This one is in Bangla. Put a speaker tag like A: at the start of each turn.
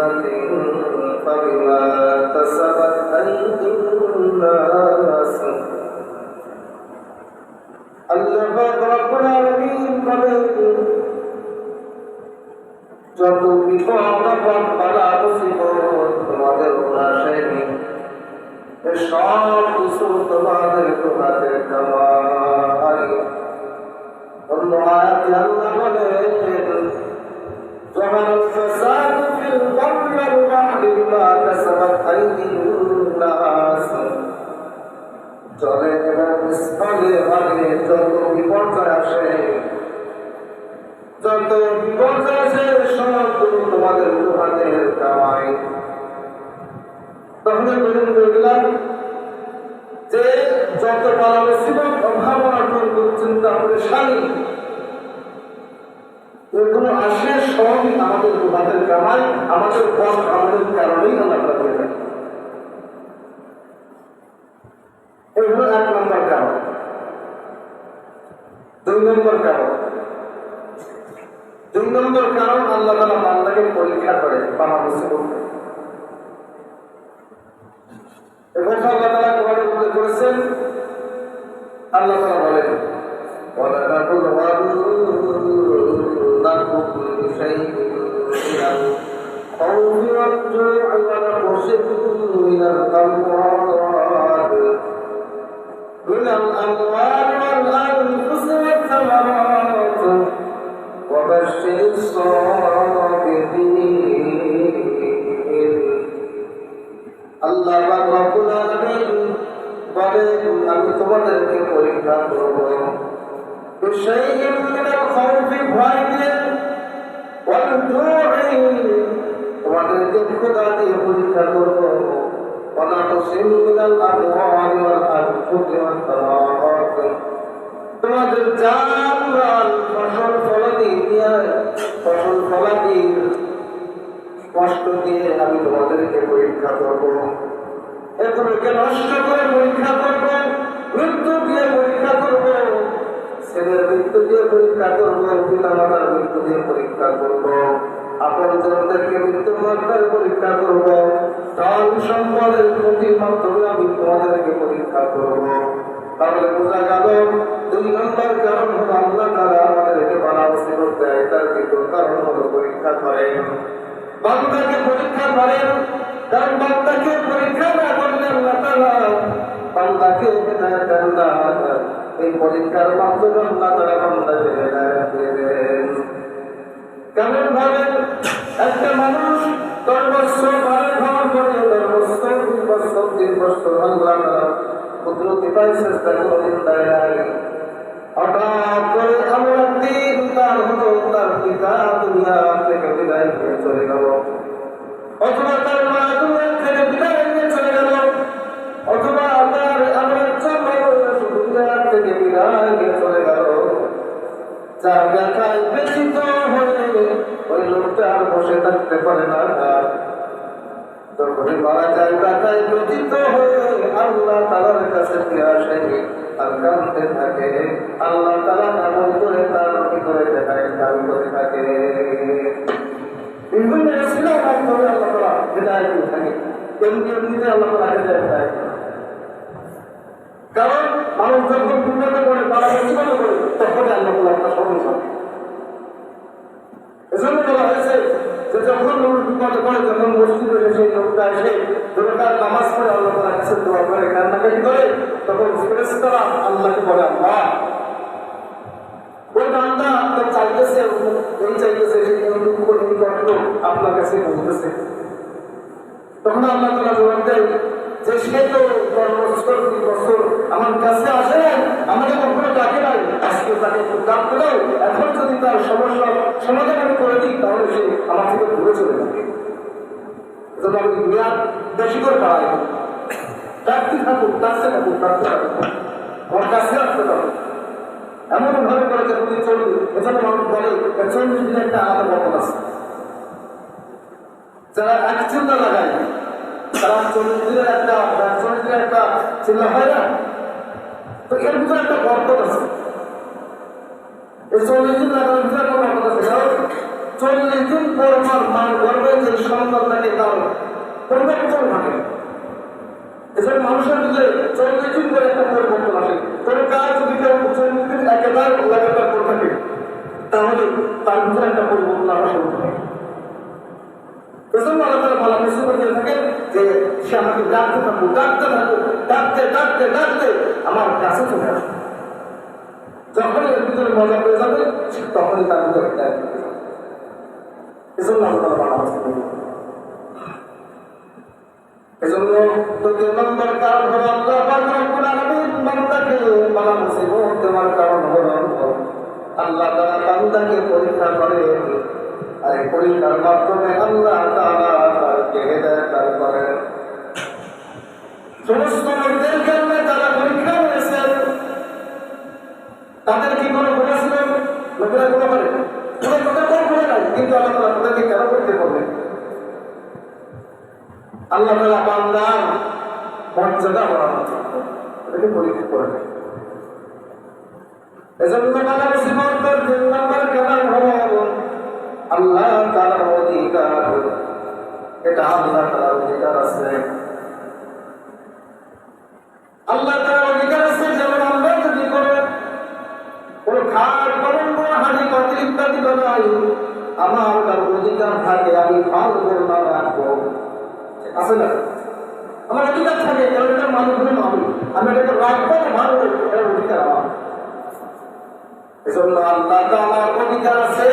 A: سيئة فبما كسبت أيدي الناس আল্লাহ রাব্বুল আলামিন বলেন, যত বিপদ আপদ বালা মুসিবত তোমাদের আসেনি, সব কিছু তোমাদের তোমাদের কামাই। অন্য আয়াতে আল্লাহ বলেন, যখন ফাসাদ ফিল বাররি ওয়াল বাহরি বিমা কাসাবাত আইদিন নাস, জলে এবং স্থলে ভাগে যত বিপর্যয় আসে, যত বিপর্যয় আসে সবগুলো তোমাদের তোমাদের কামাই। তাহলে বলুন বুঝলাম যে যত বালা মুসিবত অভাব অনটন দুশ্চিন্তা পরেশানি এগুলো আসে সবই আমাদের তোমাদের কামাই, আমাদের পথ আমাদের কারণেই আল্লাহ করে থাকে। এই হলো 1 নম্বর কারণ। 2 নম্বর কারণ, 2 নম্বর কারণ আল্লাহ তাআলা বান্দাকে পরীক্ষা করে বালা মুসিবত। এবং আল্লাহ তাআলা কোরআনে উল্লেখ করেছেন, আল্লাহ তাআলা বলেন, ওয়ালা নাকুলু বিশাইইন মিনাল খাউফি ওয়াল জু'i ওয়া নাকসিন মিনাল আমওয়াল ওয়াল আনফুসি ওয়াত থামারাত ওয়া বাশশিরিস সাবিরিন। আল্লাহ রাব্বুল আলামিন বলেন, আমি তোমাদেরকে পরীক্ষা করব বিশাইইন মিনাল খাউফি, ভয় দিয়ে, ওয়াল জু'i, তোমাদেরকে ক্ষুধা দিয়ে পরীক্ষা করব, ওয়া নাকসিন মিনাল আমওয়ালি ওয়াল আনফুসি ওয়াত থামারাত, তোমাদের জান মাল ফসল ফলাদি দিয়ে, ফসল ফলাদি কষ্ট দিয়ে আমি তোমাদেরকে পরীক্ষা করব, এগুলোকে নষ্ট করে পরীক্ষা করব, মৃত্যু দিয়ে পরীক্ষা করব, ছেলের মৃত্যু দিয়ে পরীক্ষা করব, পিতা মাতার মৃত্যু দিয়ে পরীক্ষা করব, আপনজনদেরকে মৃত্যুর মাত্রায় পরীক্ষা করব, ধন সম্পদের ক্ষতির মাধ্যমে আমি তোমাদেরকে পরীক্ষা করব। তাহলে বোঝা গেল 2 নম্বর কারণ হলো আল্লাহ তাআলা আমাদেরকে বালা মুসিবত দেয়, তার দ্বিতীয় কারণ হলো পরীক্ষা করেন, বান্দাকে পরীক্ষা করেন। কারণ বান্দাকে পরীক্ষা না করলে আল্লাহ তাআলা বান্দাকে হেদায়েত দেন না। এই পরীক্ষার মাধ্যমে আল্লাহ তাআলা বান্দাকে হেদায়েত দেন। কেমন ভাবে একটা মানুষ 10 বছর বারে খাওয়ার পরে 10 বছর 20 বছর 30 বছর আল্লাহ তাআলা কুদরতি পাই চেষ্টা করে দেয় নাই, হঠাৎ করে এমন একদিন তার হলো তার পিতা দুনিয়া থেকে বিদায় নিয়ে চলে গেল, অথবা তার মা দুনিয়া থেকে বিদায় নিয়ে চলে গেল, অথবা তার এমন একজন মানুষ দুনিয়া থেকে বিদায় নিয়ে চলে গেল, যার ব্যথায় ব্যথিত হয়ে ওই লোকটা আর বসে থাকতে পারে না। যখনই মারা যায় ব্যথায় ব্যথিত হয়ে আল্লাহ তাআলার কাছে ফিরে আসে আর কাঁদতে থাকে। আল্লাহ তাআলা এমন করে তার কি করে দেখায়, দান করে থাকে। বিভিন্ন ইসলাম মাধ্যমে আল্লাহ তাআলা হেদায়েত দিয়ে থাকে, এমনি এমনিতে আল্লাহ তাআলা হেদায়েত দেয়। কারণ মানুষ যখন বিপদে পড়ে, তারা মুসিবতে পড়ে, তখন আল্লাহ তাআলা একটা স্মরণ করে। এজন্য বলা হয়েছে যে যখন লোক বিপদে পড়ে, যখন মসজিদে এসে লোকটা এসে লোকটার নামাজ পড়ে আল্লাহ তাআলার কাছে দোয়া করে, কান্নাকাটি করে, তখন ফেরেশতারা আল্লাহকে বলে, আল্লাহ ওই বান্দা আপনার চাইতেছে, এই চাইতেছে, সেই দুঃখ এই কষ্ট আপনার কাছে বলতেছে। তখন আল্লাহ তাআলা জবাব দেয় যে সে তো 10 বছর 20 বছর আমার কাছে আসে নাই, আমাকে কখনো ডাকে নাই, আজকে তাকে একটু ডাকতে দাও, এখন যদি তার সমস্যার সমাধান আমি করে দিই তাহলে সে আমার থেকে দূরে চলে যাবে। এজন্য আমি দুনিয়া বেশি করে পাড়াই, ডাকতে থাকুক, ডাকতে থাকুক, ডাকতে থাকুক, আমার কাছে আসতে পারবো। এমন ভাবে করে যে তুমি চলবে। এজন্য মানুষ বলে 40 দিনের একটা আলাদা বরকত আছে। যারা এক চিন্তা লাগায়, তারা 40 দিনের একটা চিন্তা হয় না, তো এর ভিতরে একটা বরকত আছে। এই 40 দিন লাগানোর ভিতরে একটা বরকত আছে। কারণ 40 দিন পর মার গর্ভে যে সন্তানটাকে পরিবর্তন ঘটে। এছাড়া মানুষের মধ্যে 40 দিন করে একটা পরিবর্তন আসে। কোনো কাজ যদি কেউ 40 দিন একেবারে লাগাতার করে থাকে তাহলে তার ভিতরে একটা পরিবর্তন আসা শুরু করে। এজন্য আল্লাহ তাআলা ভালো কিছু করে থাকেন যে সে আমাকে ডাকতে থাকবো, ডাকতে থাকবো, ডাকতে ডাকতে ডাকতে আমার কাছে চলে আসবে। যখনই এর ভিতরে মজা পেয়ে যাবে তখনই তার ভিতরে এজন্য আল্লাহ তাআলা ভালো কিছু করে। এজন্য দ্বিতীয় নম্বর কারণ হলো আল্লাহ পাক রব্বুল আলামিন বান্দাকে বালা মুসিবত দেওয়ার কারণ হলো আল্লাহ তাআলা বান্দাকে পরীক্ষা করে। আর এই পরীক্ষার মাধ্যমে আল্লাহ তাআলা তাকে হেদায়েত দান করেন। সমস্ত লোকদেরকে আল্লাহ তাআলা পরীক্ষা করেছেন। তাদের কি কোনো গুনাহ ছিল? লোকেরা গুনাহ করে, কোনো গুনাহ নাই, কিন্তু আল্লাহ তাআলা তাদেরকে কেন পরীক্ষা করবেন? আল্লাহ তাআলা বান্দার মর্যাদা বাড়ানোর জন্য এটাকে পরীক্ষা করেন। এজন্য বালা মুসিবতের 3 নম্বর কারণ হলো আল্লাহ তাআলার অধিকার। এটা আল্লাহ তাআলার অধিকার আছে। আল্লাহ তাআলার অধিকার আছে, যেমন আমরা যদি কোনো খাট কলঙ্ক হাঁড়ি পাতিল ইত্যাদি বানাই, আমার তার অধিকার থাকে আমি ভাঙবো না রাখবো, আছে না? আমার অধিকার থাকে, কারণ এটা মানুষের মানুষ, আমি এটাকে রাখবো না ভাঙবো, এটার অধিকার আমার। এজন্য আল্লাহ তাআলার অধিকার আছে